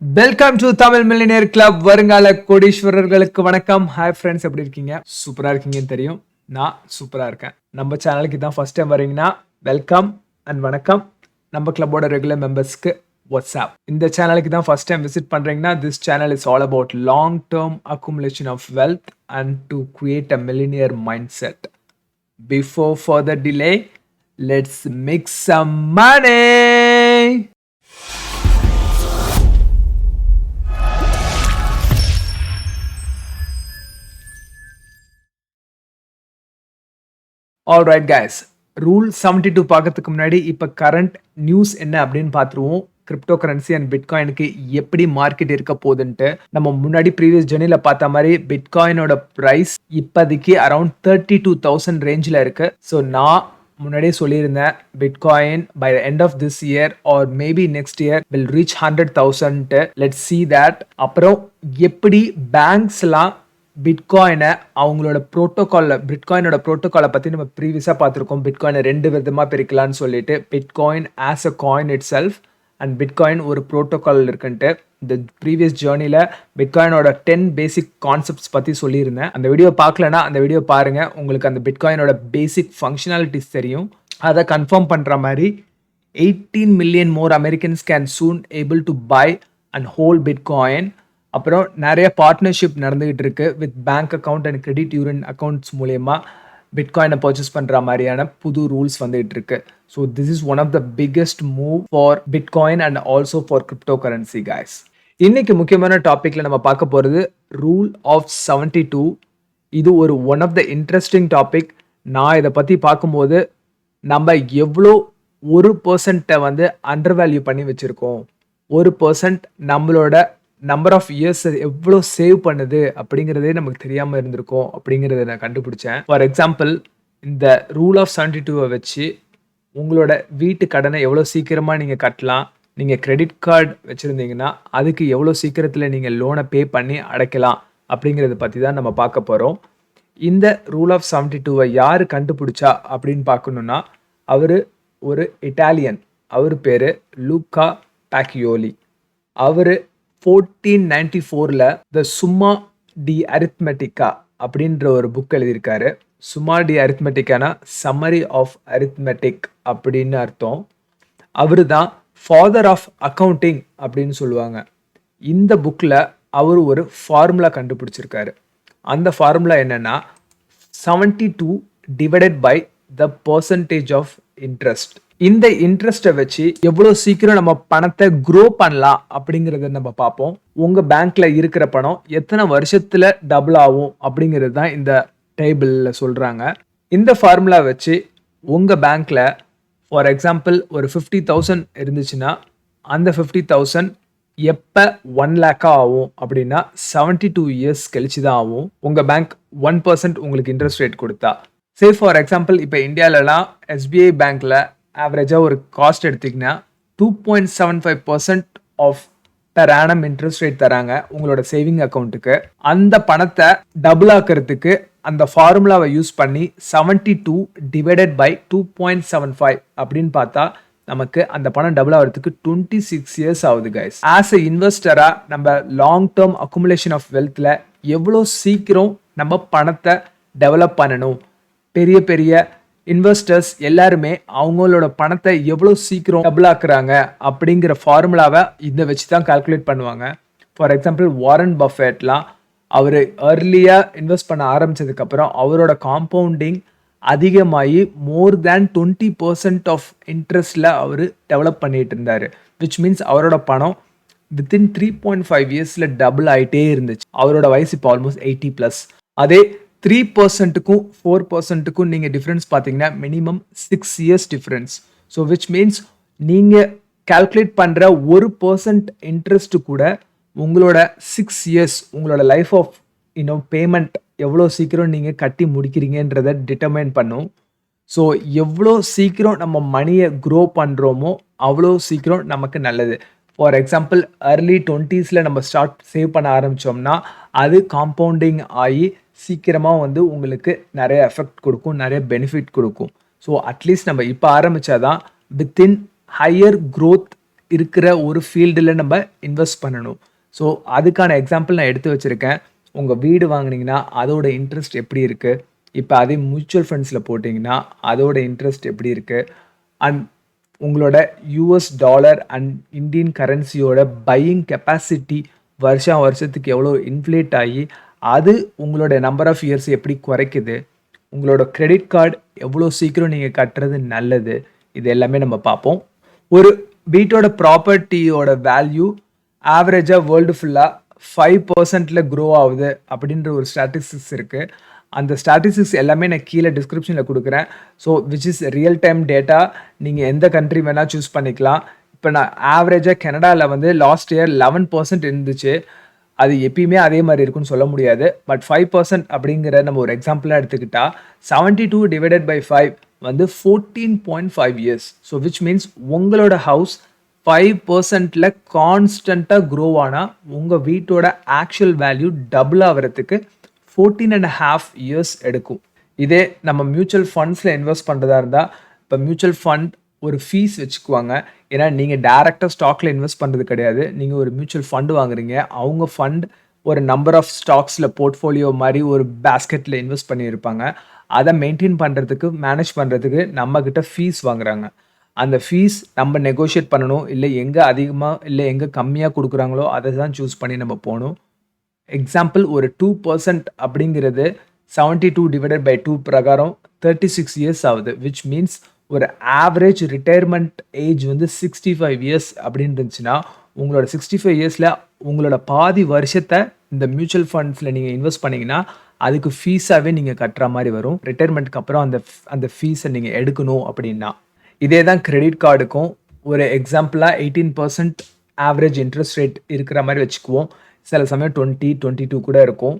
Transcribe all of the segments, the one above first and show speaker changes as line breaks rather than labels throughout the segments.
Welcome to Tamil Millionaire Club வருங்கால கோடீஸ்வரர்களுக்கு வணக்கம். Hi friends, எப்படி இருக்கீங்க? சூப்பரா இருக்கீங்கன்னு தெரியும். நான் சூப்பரா இருக்கேன். நம்ம சேனலுக்கு தான் ஃபர்ஸ்ட் டைம் வரீங்கன்னா வெல்கம் அண்ட் வணக்கம். நம்ம கிளப்போட ரெகுலர் மெம்பர்ஸ்க்கு வாட்ஸ்அப். இந்த சேனலுக்கு தான் ஃபர்ஸ்ட் டைம் விசிட் பண்றீங்கன்னா this channel is all about long term accumulation of wealth and to create a millionaire mindset. Before further delay, let's make some money. Alright guys, rule 72 பார்க்கறதுக்கு முன்னாடி இப்போ current news என்ன அப்படின்னு பார்த்துருவோம். Crypto currency and பிட்காயினுக்கு எப்படி market இருக்க போகுதுன்ட்டு. நம்ம முன்னாடி ப்ரீவியஸ் ஜெர்னியில் பார்த்த மாதிரி பிட்காயினோட ப்ரைஸ் இப்போதைக்கு அரௌண்ட் 32,000 ரேஞ்சில் இருக்கு. ஸோ நான் முன்னாடியே சொல்லியிருந்தேன், bitcoin by the end of this year or maybe next year will reach 100,000. Let's see that. அப்புறம் எப்படி பேங்க்ஸ்லாம் பிட்காயினை அவங்களோட பிட்காயினோட ப்ரோட்டோகாலை பற்றி நம்ம ப்ரீவியஸாக பார்த்துருக்கோம். பிட்காயினை 2 விதமாக பிரிக்கலான்னு சொல்லிட்டு, bitcoin as a coin it self and bitcoin ஒரு ப்ரோட்டோகால் இருக்குன்ட்டு. இந்த ப்ரீவியஸ் ஜேர்னியில் பிட்காயினோட 10 பேசிக் கான்செப்ட்ஸ் பற்றி சொல்லியிருந்தேன். அந்த வீடியோ பார்க்கலன்னா அந்த வீடியோ பாருங்கள், உங்களுக்கு அந்த பிட்காயினோட பேசிக் ஃபங்க்ஷனாலிட்டிஸ் தெரியும். அதை கன்ஃபார்ம் பண்ணுற மாதிரி 18 million more Americans can soon able to buy and hold bitcoin. அப்புறம் நிறைய பார்ட்னர்ஷிப் நடந்துகிட்டு இருக்கு with bank account and credit union accounts மூலயமா பிட்காயினை பர்ச்சேஸ் பண்ணுற மாதிரியான புது ரூல்ஸ் வந்துகிட்டு இருக்கு. So this is one of the biggest move for bitcoin and also for crypto currency guys. இன்னைக்கு முக்கியமான டாபிக்ல நம்ம பார்க்க போகிறது ரூல் ஆஃப் 72. இது ஒரு one of the interesting topic. நான் இதை பற்றி பார்க்கும்போது நம்ம எவ்வளோ 1% வந்து அண்டர் வேல்யூ பண்ணி வச்சுருக்கோம், 1% நம்மளோட நம்பர் ஆஃப் இயர்ஸ் எவ்வளோ சேவ் பண்ணுது அப்படிங்கிறதே நமக்கு தெரியாமல் இருந்திருக்கும் அப்படிங்கிறத நான் கண்டுபிடிச்சேன். ஃபார் எக்ஸாம்பிள், இந்த ரூல் ஆஃப் 72 வச்சு உங்களோட வீட்டு கடனை எவ்வளோ சீக்கிரமாக நீங்கள் கட்டலாம், நீங்கள் கிரெடிட் கார்டு வச்சுருந்தீங்கன்னா அதுக்கு எவ்வளோ சீக்கிரத்தில் நீங்கள் லோனை பே பண்ணி அடைக்கலாம் அப்படிங்கிறத பற்றி தான் நம்ம பார்க்க போகிறோம். இந்த ரூல் ஆஃப் 72 யார் கண்டுபிடிச்சா அப்படின்னு பார்க்கணுன்னா, அவர் ஒரு இட்டாலியன். அவர் பேர் லூக்கா பாக்கியோலி. அவர் 1494 த சும்மா டி அரித்மெட்டிக்கா அப்படின்ற ஒரு புக் எழுதியிருக்காரு. சும்மா டி அரித்மெட்டிக்கானா சம்மரி ஆஃப் அரித்மெட்டிக் அப்படின்னு அர்த்தம். அவரு தான் ஃபாதர் ஆஃப் அக்கௌண்டிங் அப்படின்னு சொல்லுவாங்க. இந்த புக்கில் அவர் ஒரு ஃபார்முலா கண்டுபிடிச்சிருக்காரு. அந்த ஃபார்முலா என்னன்னா 72 divided by the percentage of interest. இந்த இன்ட்ரெஸ்ட்டை வச்சு எவ்வளோ சீக்கிரம் நம்ம பணத்தை க்ரோ பண்ணலாம் அப்படிங்கிறத நம்ம பார்ப்போம். உங்கள் பேங்க்ல இருக்கிற பணம் எத்தனை வருஷத்துல டபுள் ஆகும் அப்படிங்கிறது தான் இந்த டேபிளில் சொல்கிறாங்க. இந்த ஃபார்முலா வச்சு உங்கள் பேங்க்ல ஃபார் எக்ஸாம்பிள் ஒரு 50,000 இருந்துச்சுன்னா அந்த 50,000 எப்போ 1 lakh ஆகும் அப்படின்னா 72 இயர்ஸ் கழிச்சு தான் ஆகும். உங்கள் பேங்க் 1% உங்களுக்கு இன்ட்ரெஸ்ட் ரேட் கொடுத்தா. சே ஃபார் எக்ஸாம்பிள், இப்போ இந்தியாவிலலாம் எஸ்பிஐ பேங்க்ல ஆவரேஜாக ஒரு காஸ்ட் எடுத்திங்கன்னா 2.75% of per annum interest rate தராங்க உங்களோட சேவிங் அக்கௌண்ட்டுக்கு. அந்த பணத்தை டபுள் ஆக்கிறதுக்கு அந்த ஃபார்முலாவை யூஸ் பண்ணி 72 டிவைடட் பை 2.75 அப்படின்னு பார்த்தா நமக்கு அந்த பணம் டபுள் ஆகிறதுக்கு 26 இயர்ஸ் ஆகுது கைஸ். ஆஸ் எ இன்வெஸ்டரா நம்ம லாங் டேர்ம் அக்குமுலேஷன் ஆஃப் வெல்த்ல எவ்வளோ சீக்கிரம் நம்ம பணத்தை டெவலப் பண்ணணும், பெரிய பெரிய இன்வெஸ்டர்ஸ் எல்லாருமே அவங்களோட பணத்தை எவ்வளோ சீக்கிரம் டபுள் ஆக்குறாங்க அப்படிங்கிற ஃபார்முலாவை இதை வச்சு தான் கால்குலேட் பண்ணுவாங்க. ஃபார் எக்ஸாம்பிள், வாரன் பஃபெட்லாம் அவர் ஏர்லியாக இன்வெஸ்ட் பண்ண ஆரம்பித்ததுக்கப்புறம் அவரோட காம்பவுண்டிங் அதிகமாகி மோர் தேன் 20% ஆஃப் இன்ட்ரெஸ்டில் அவர் டெவலப் பண்ணிட்டு இருந்தார். விச் மீன்ஸ் அவரோட பணம் வித்தின் 3.5 இயர்ஸில் டபுள் ஆகிட்டே இருந்துச்சு. அவரோட வயசு இப்போ ஆல்மோஸ்ட் 80+. அதே 3%க்கும் 4%க்கும் நீங்கள் டிஃப்ரென்ஸ் பார்த்தீங்கன்னா minimum 6 years difference. So which means நீங்கள் கால்குலேட் பண்ணுற 1% இன்ட்ரெஸ்ட்டு கூட உங்களோட 6 இயர்ஸ் உங்களோட லைஃப் ஆஃப் பேமெண்ட் எவ்வளோ சீக்கிரம் நீங்கள் கட்டி முடிக்கிறீங்கன்றதை டிட்டர்மைன் பண்ணும். ஸோ எவ்வளோ சீக்கிரம் நம்ம மணியை க்ரோ பண்ணுறோமோ அவ்வளோ சீக்கிரம் நமக்கு நல்லது. ஃபார் எக்ஸாம்பிள், early 20s நம்ம ஸ்டார்ட் சேவ் பண்ண ஆரம்பித்தோம்னா அது காம்பவுண்டிங் ஆகி சீக்கிரமாக வந்து உங்களுக்கு நிறைய எஃபெக்ட் கொடுக்கும், நிறைய பெனிஃபிட் கொடுக்கும். ஸோ அட்லீஸ்ட் நம்ம இப்போ ஆரம்பித்தாதான் வித்தின் ஹையர் க்ரோத் இருக்கிற ஒரு ஃபீல்டில் நம்ம இன்வெஸ்ட் பண்ணணும். ஸோ அதுக்கான எக்ஸாம்பிள் நான் எடுத்து வச்சுருக்கேன். உங்கள் வீடு வாங்குனீங்கன்னா அதோட இன்ட்ரெஸ்ட் எப்படி இருக்குது? இப்போ அதே மியூச்சுவல் ஃபண்ட்ஸில் போட்டிங்கன்னா அதோட இன்ட்ரெஸ்ட் எப்படி இருக்குது? அண்ட் உங்களோட யூஎஸ் டாலர் அண்ட் இந்தியன் கரன்சியோட பையிங் கெப்பாசிட்டி வருஷத்துக்கு எவ்வளோ இன்ஃப்ளேட் ஆகி அது உங்களோட நம்பர் ஆஃப் இயர்ஸ் எப்படி குறைக்குது? உங்களோட கிரெடிட் கார்டு எவ்வளோ சீக்கிரம் நீங்கள் கட்டுறது நல்லது? இது எல்லாமே நம்ம பார்ப்போம். ஒரு வீட்டோட ப்ராப்பர்ட்டியோட வேல்யூ ஆவரேஜாக வேர்ல்டு ஃபுல்லாக 5% க்ரோ ஆகுது அப்படின்ற ஒரு ஸ்டாட்டிஸ்டிக்ஸ் இருக்குது. அந்த ஸ்டாட்டிஸ்டிக்ஸ் எல்லாமே நான் கீழே டிஸ்கிரிப்ஷனில் கொடுக்குறேன். So which is real time data. நீங்கள் எந்த கண்ட்ரி வேணால் சூஸ் பண்ணிக்கலாம். இப்போ நான் ஆவரேஜாக கனடாவில் வந்து லாஸ்ட் இயர் 11% இருந்துச்சு. அது எப்பயுமே அதே மாதிரி இருக்குன்னு சொல்ல முடியாது. பட் 5% அப்படிங்கிற நம்ம ஒரு எக்ஸாம்பிளாக எடுத்துக்கிட்டா 72 டிவைடட் பை 5 வந்து 14.5 இயர்ஸ். ஸோ விச் மீன்ஸ் உங்களோட ஹவுஸ் 5%ல கான்ஸ்டண்ட்டாக க்ரோ ஆனால் உங்கள் வீட்டோட ஆக்சுவல் வேல்யூ டபுள் ஆகிறதுக்கு 14.5 இயர்ஸ் எடுக்கும். இதே நம்ம மியூச்சுவல் ஃபண்ட்ஸில் இன்வெஸ்ட் பண்ணுறதா இருந்தால், இப்போ மியூச்சுவல் ஃபண்ட் ஒரு ஃபீஸ் வச்சுக்குவாங்க. ஏன்னா நீங்கள் டேரெக்டாக ஸ்டாக்ல இன்வெஸ்ட் பண்ணுறது கிடையாது. நீங்கள் ஒரு மியூச்சுவல் ஃபண்டு வாங்குறீங்க. அவங்க ஃபண்ட் ஒரு நம்பர் ஆஃப் ஸ்டாக்ஸில் போர்ட்ஃபோலியோ மாதிரி ஒரு பேஸ்கெட்டில் இன்வெஸ்ட் பண்ணியிருப்பாங்க. அதை மெயின்டைன் பண்ணுறதுக்கு, மேனேஜ் பண்ணுறதுக்கு நம்மக்கிட்ட ஃபீஸ் வாங்குறாங்க. அந்த ஃபீஸ் நம்ம நெகோஷியேட் பண்ணணும். இல்லை எங்கே அதிகமாக இல்லை எங்கே கம்மியாக கொடுக்குறாங்களோ அதை தான் சூஸ் பண்ணி நம்ம போகணும். எக்ஸாம்பிள் ஒரு 2% அப்படிங்கிறது 72 டிவைடட் பை 2 பிரகாரம் 36 இயர்ஸ் ஆகுது. விச் மீன்ஸ் ஒரு ஆவரேஜ் ரிட்டையர்மெண்ட் ஏஜ் வந்து 65 இயர்ஸ் அப்படின்னு இருந்துச்சுன்னா, உங்களோட 65 இயர்ஸில் உங்களோட பாதி வருஷத்தை இந்த மியூச்சுவல் ஃபண்ட்ஸில் நீங்கள் இன்வெஸ்ட் பண்ணிங்கன்னா அதுக்கு ஃபீஸாகவே நீங்கள் கட்டுற மாதிரி வரும். ரிட்டையர்மெண்ட்க்கு அப்புறம் அந்த ஃபீஸை நீங்கள் எடுக்கணும் அப்படின்னா. இதே தான் கிரெடிட் கார்டுக்கும் ஒரு எக்ஸாம்பிளாக 18% ஆவரேஜ் இன்ட்ரெஸ்ட் ரேட் இருக்கிற மாதிரி வச்சுக்குவோம். சில சமயம் 22 கூட இருக்கும்.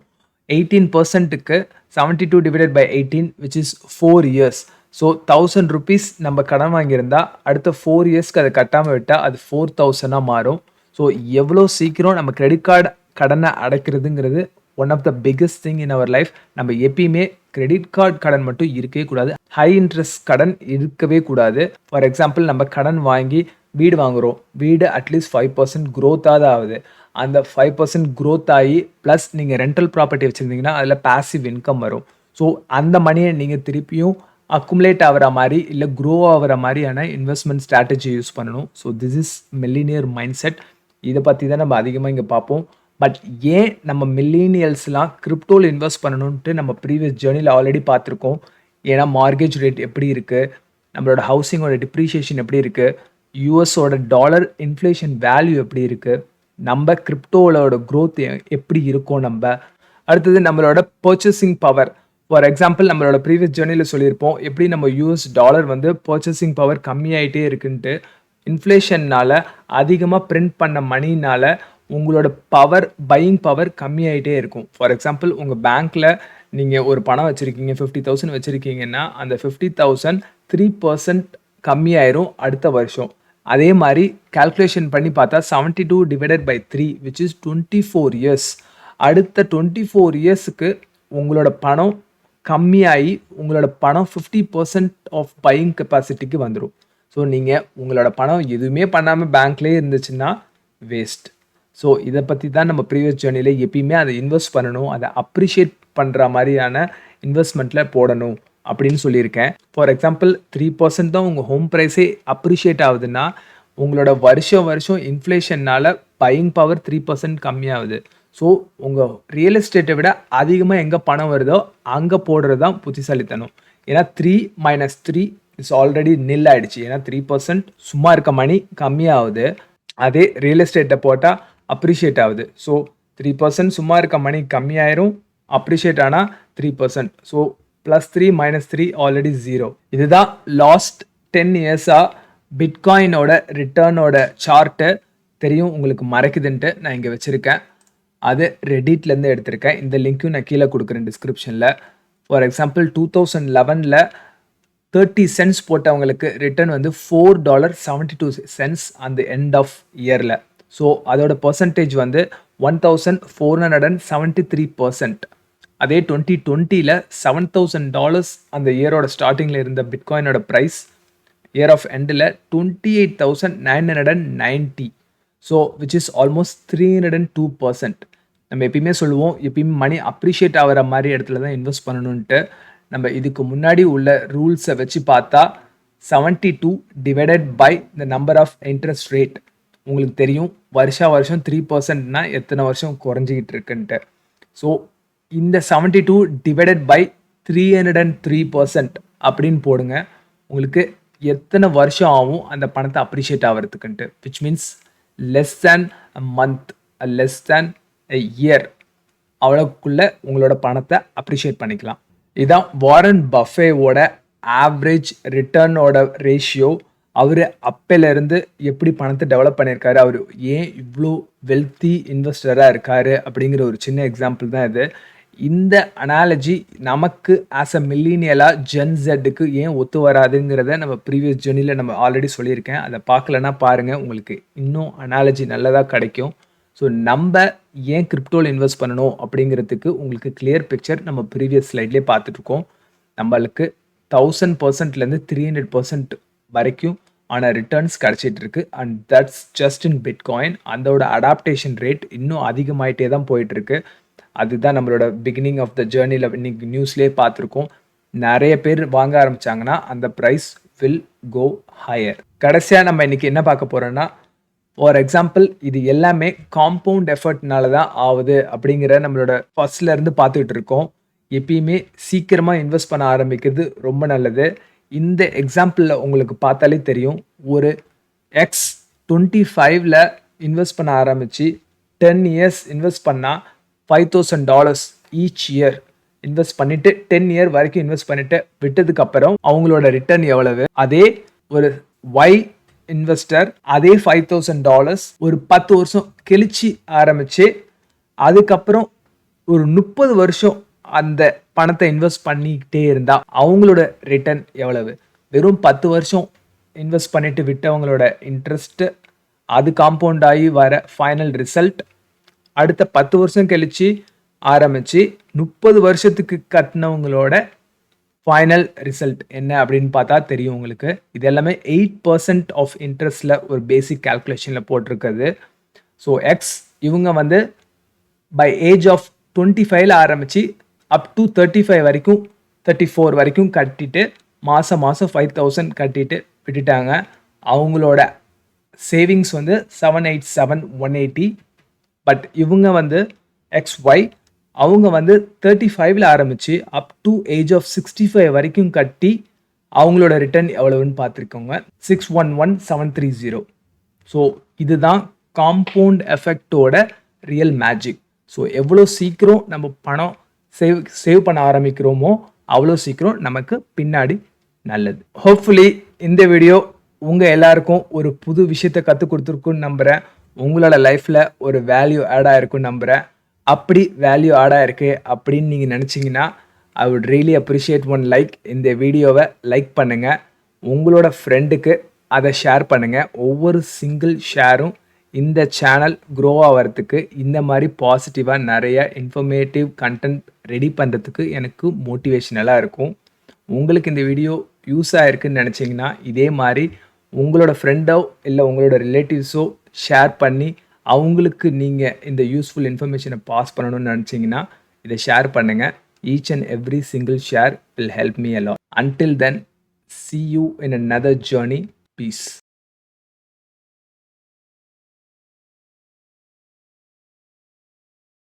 18%க்கு 72 divided by 18 which is 4 years. So 1000 rupees நம்ம கடன் வாங்கியிருந்தா அடுத்த 4 இயர்ஸ்க்கு அதை கட்டாமல் விட்டால் அது 4000 மாறும். ஸோ எவ்வளோ சீக்கிரம் நம்ம கிரெடிட் கார்டு கடனை அடைக்கிறதுங்கிறது one of the biggest thing in our life. நம்ம எப்பயுமே கிரெடிட் கார்டு கடன் மட்டும் இருக்கவே கூடாது. ஹை இன்ட்ரெஸ்ட் கடன் இருக்கவே கூடாது. ஃபார் எக்ஸாம்பிள் நம்ம கடன் வாங்கி வீடு வாங்குகிறோம். வீடு அட்லீஸ்ட் 5% க்ரோத்தாக தான் ஆகுது. அந்த 5% க்ரோத் ஆகி ப்ளஸ் நீங்கள் ரெண்டல் ப்ராப்பர்ட்டி வச்சுருந்தீங்கன்னா அதில் பேசிவ் இன்கம் வரும். ஸோ அந்த மணியை நீங்கள் திருப்பியும் அக்குமுலேட் ஆகிற மாதிரி இல்லை க்ரோ ஆகிற மாதிரியான இன்வெஸ்ட்மெண்ட் ஸ்ட்ராட்டஜி யூஸ் பண்ணணும். So this is millionaire mind set. இதை பற்றி தான் நம்ம அதிகமாக இங்கே பார்ப்போம். பட் ஏன் நம்ம மில்லினியல்ஸ்லாம் கிரிப்டோவில் இன்வெஸ்ட் பண்ணணுன்ட்டு நம்ம ப்ரீவியஸ் ஜேர்னியில் ஆல்ரெடி பார்த்துருக்கோம். ஏன்னா மார்கேஜ் ரேட் எப்படி இருக்குது, நம்மளோட ஹவுசிங்கோட டிப்ரிஷியேஷன் எப்படி இருக்குது, யூஎஸோட டாலர் இன்ஃப்ளேஷன் வேல்யூ எப்படி இருக்குது, நம்ம கிரிப்டோவோட க்ரோத் எப்படி இருக்கும், நம்ம அடுத்தது நம்மளோட பர்ச்சேசிங் பவர். ஃபார் எக்ஸாம்பிள் நம்மளோட ப்ரீவியஸ் ஜேர்னியில் சொல்லியிருப்போம் எப்படி நம்ம யூஎஸ் டாலர் வந்து பர்ச்சேசிங் பவர் கம்மியாயிட்டே இருக்குன்ட்டு. இன்ஃப்ளேஷன்னால் அதிகமாக பிரிண்ட் பண்ண மணினால் உங்களோட பவர், பையிங் பவர் கம்மியாயிட்டே இருக்கும். ஃபார் எக்ஸாம்பிள் உங்கள் பேங்க்கில் நீங்கள் ஒரு பணம் வச்சுருக்கீங்க, 50,000 வச்சுருக்கீங்கன்னா அந்த 50,000 3% கம்மியாயிரும் அடுத்த வருஷம். அதே மாதிரி கால்குலேஷன் பண்ணி பார்த்தா 72 divided by 3 which is 24 years. அடுத்த 24 இயர்ஸுக்கு உங்களோட பணம் கம்மியாகி உங்களோட பணம் 50% ஆஃப் பையிங் கெப்பாசிட்டிக்கு வந்துடும். ஸோ நீங்கள் உங்களோட பணம் எதுவுமே பண்ணாமல் பேங்க்லேயே இருந்துச்சுன்னா வேஸ்ட். ஸோ இதை பற்றி தான் நம்ம ப்ரீவியஸ் ஜேர்னியில் எப்பயுமே அதை இன்வெஸ்ட் பண்ணணும், அதை அப்ரிஷியேட் பண்ணுற மாதிரியான இன்வெஸ்ட்மெண்ட்டில் போடணும் அப்படின்னு சொல்லியிருக்கேன். ஃபார் எக்ஸாம்பிள் 3% தான் உங்கள் ஹோம் ப்ரைஸே அப்ரிஷியேட் ஆகுதுன்னா உங்களோட வருஷம் இன்ஃப்ளேஷன்னால் பையிங் பவர் 3% கம்மியாகுது. ஸோ உங்கள் ரியல் எஸ்டேட்டை விட அதிகமாக எங்கே பணம் வருதோ அங்கே போடுறது தான் புத்திசாலித்தனம். ஏன்னா 3 - 3 இஸ் ஆல்ரெடி நில் ஆகிடுச்சு. ஏன்னா 3% சும்மா இருக்க மணி கம்மியாகுது. அதே ரியல் எஸ்டேட்டை போட்டால் அப்ரிஷியேட் ஆகுது. ஸோ 3% சும்மா இருக்க மணி கம்மியாயிரும், அப்ரிஷியேட் ஆனால் 3%. So +3 - 3 already 0. இதுதான் லாஸ்ட் 10 இயர்ஸாக பிட்காயினோட ரிட்டர்னோட சார்ட்டு. தெரியும் உங்களுக்கு மறைக்குதுன்ட்டு நான் இங்கே வச்சுருக்கேன். அது ரெடிட்லேருந்து எடுத்திருக்கேன். இந்த லிங்க்கும் நான் கீழே கொடுக்குறேன் டிஸ்கிரிப்ஷனில். ஃபார் எக்ஸாம்பிள் 2011 30 சென்ட்ஸ் போட்டவங்களுக்கு ரிட்டர்ன் வந்து $4.72 அந்த எண்ட் ஆஃப் இயரில். ஸோ அதோட பர்சன்டேஜ் வந்து 1473%. அதே 2020 $7,000 அந்த இயரோட ஸ்டார்டிங்கில் இருந்த பிட்காயினோட ப்ரைஸ் இயர் ஆஃப் எண்டில் 28,990. So which is almost 302%. நம்ம எப்பயுமே சொல்லுவோம், எப்பயுமே மணி அப்ரிஷியேட் ஆகிற மாதிரி இடத்துல தான் இன்வெஸ்ட் பண்ணணுன்ட்டு. நம்ம இதுக்கு முன்னாடி உள்ள ரூல்ஸை வச்சு பார்த்தா 72 divided by the number of interest rate உங்களுக்கு தெரியும். வருஷம் 3%னா எத்தனை வருஷம் குறைஞ்சிக்கிட்டு இருக்குன்ட்டு. ஸோ இந்த 72 டிவைடட் பை 303% அப்படின்னு போடுங்க. உங்களுக்கு எத்தனை வருஷம் ஆகும் அந்த பணத்தை அப்ரிஷியேட் ஆகிறதுக்குன்ட்டு. Which means less than a month, less than a year, அவ்வளோக்குள்ள உங்களோட பணத்தை அப்ரிஷியேட் பண்ணிக்கலாம். இதுதான் வாரன் பஃபேவோட ஆவரேஜ் ரிட்டர்னோட ரேஷியோ. அவர் அப்பையிலேருந்து எப்படி பணத்தை டெவலப் பண்ணியிருக்காரு, அவர் ஏன் இவ்வளோ வெல்த்தி இன்வெஸ்டராக இருக்காரு அப்படிங்கிற ஒரு சின்ன எக்ஸாம்பிள் தான் இது. இந்த அனாலஜி நமக்கு ஆஸ் அ மில்லினியலாக ஜென் ஜெட்டுக்கு ஏன் ஒத்து வராதுங்கிறத நம்ம ப்ரீவியஸ் ஜெர்னியில் நம்ம ஆல்ரெடி சொல்லியிருக்கேன். அதை பார்க்கலன்னா பாருங்கள், உங்களுக்கு இன்னும் அனாலஜி நல்லதாக கிடைக்கும். ஸோ நம்ம ஏன் கிரிப்டோவில் இன்வெஸ்ட் பண்ணணும் அப்படிங்கிறதுக்கு உங்களுக்கு கிளியர் பிக்சர் நம்ம ப்ரீவியஸ் ஸ்லைட்லேயே பார்த்துட்ருக்கோம். நம்மளுக்கு 1000%லேருந்து 300% வரைக்கும் ஆன ரிட்டர்ன்ஸ் கிடச்சிட்டு இருக்கு. And that's just in bitcoin. அதோட அடாப்டேஷன் ரேட் இன்னும் அதிகமாயிட்டே தான் போயிட்டுருக்கு. அதுதான் நம்மளோட பிகினிங் ஆஃப் த ஜேர்னியில் இன்னைக்கு நியூஸ்லேயே பார்த்துருக்கோம். நிறைய பேர் வாங்க ஆரம்பித்தாங்கன்னா அந்த ப்ரைஸ் வில் கோ ஹையர். கடைசியாக நம்ம இன்னைக்கு என்ன பார்க்க போகிறோன்னா, ஃபார் எக்ஸாம்பிள் இது எல்லாமே காம்பவுண்ட் எஃபர்ட்னால தான் ஆகுது அப்படிங்கிற நம்மளோட ஃபர்ஸ்ட்லேருந்து பார்த்துக்கிட்டு இருக்கோம். எப்பயுமே சீக்கிரமாக இன்வெஸ்ட் பண்ண ஆரம்பிக்கிறது ரொம்ப நல்லது. இந்த எக்ஸாம்பிளில் உங்களுக்கு பார்த்தாலே தெரியும், ஒரு X25ல் இன்வெஸ்ட் பண்ண ஆரம்பித்து 10 இயர்ஸ் இன்வெஸ்ட் பண்ணால் $5,000 ஈச் இயர் இன்வெஸ்ட் பண்ணிட்டு 10 இயர் வரைக்கும் இன்வெஸ்ட் பண்ணிட்டு விட்டதுக்கு அப்புறம் அவங்களோட ரிட்டர்ன் எவ்வளவு? அதே ஒரு Y இன்வெஸ்டர் அதே $5,000 ஒரு 10 வருஷம் கழிச்சு ஆரம்பிச்சு அதுக்கப்புறம் ஒரு 30 வருஷம் அந்த பணத்தை இன்வெஸ்ட் பண்ணிக்கிட்டே இருந்தா அவங்களோட ரிட்டர்ன் எவ்வளவு? வெறும் 10 வருஷம் இன்வெஸ்ட் பண்ணிட்டு விட்டவங்களோட இன்ட்ரெஸ்ட், அது காம்பவுண்ட் ஆகி வர ஃபைனல் ரிசல்ட், அடுத்த 10 வருஷம் கழிச்சு ஆரம்பிச்சு 30 வருஷத்துக்கு கட்டினவங்களோட ஃபைனல் ரிசல்ட் என்ன அப்படின்னு பார்த்தா தெரியும் உங்களுக்கு. இது எல்லாமே 8% ஆஃப் இன்ட்ரெஸ்ட்ல ஒரு பேசிக் கால்குலேஷன்ல போட்டிருக்குது. ஸோ எக்ஸ் இவங்க வந்து பை ஏஜ் ஆஃப் 25ல ஆரம்பிச்சு அப் டு 35 வரைக்கும் 34 வரைக்கும் கட்டிட்டு மாதம் 5,000 கட்டிட்டு விட்டுட்டாங்க. அவங்களோட சேவிங்ஸ் வந்து 787,180. பட் இவங்க வந்து XY அவங்க வந்து 35ல ஆரம்பிச்சு அப் டு ஏஜ் ஆஃப் 65 வரைக்கும் கட்டி அவங்களோட ரிட்டர்ன் எவ்வளவுன்னு பார்த்துருக்கோங்க, 611,730. ஸோ இதுதான் காம்பவுண்ட் எஃபெக்டோட ரியல் மேஜிக். ஸோ எவ்வளோ சீக்கிரம் நம்ம பணம் சேவ் பண்ண ஆரம்பிக்கிறோமோ அவ்வளோ சீக்கிரம் நமக்கு பின்னாடி நல்லது. ஹோப்ஃபுல்லி இந்த வீடியோ உங்கள் எல்லாருக்கும் ஒரு புது விஷயத்தை கற்றுக் கொடுத்துருக்குன்னு நம்புகிறேன். உங்களோட லைஃப்பில் ஒரு வேல்யூ ஆட் ஆகிருக்குன்னு நம்புகிறேன். அப்படி வேல்யூ ஆட் ஆகிருக்கு அப்படின்னு நீங்கள் நினச்சிங்கன்னா I would really appreciate one like. இந்த வீடியோவை லைக் பண்ணுங்கள், உங்களோட ஃப்ரெண்டுக்கு அதை ஷேர் பண்ணுங்கள். ஒவ்வொரு சிங்கிள் ஷேரும் இந்த சேனல் க்ரோ ஆகிறதுக்கு, இந்த மாதிரி பாசிட்டிவாக நிறைய இன்ஃபர்மேட்டிவ் கண்டென்ட் ரெடி பண்ணுறதுக்கு எனக்கு மோட்டிவேஷனலாக இருக்கும். உங்களுக்கு இந்த வீடியோ யூஸ் ஆகிருக்குன்னு நினச்சிங்கன்னா இதே மாதிரி உங்களோட ஃப்ரெண்டோ இல்லை உங்களோட ரிலேட்டிவ்ஸோ ஷேர் பண்ணி அவங்களுக்கு நீங்கள் இந்த யூஸ்ஃபுல் இன்ஃபர்மேஷனை பாஸ் பண்ணணும்னு நினச்சிங்கன்னா இதை ஷேர் பண்ணுங்கள். Each and every single share will help me a lot. Until then, see you in another journey. Peace.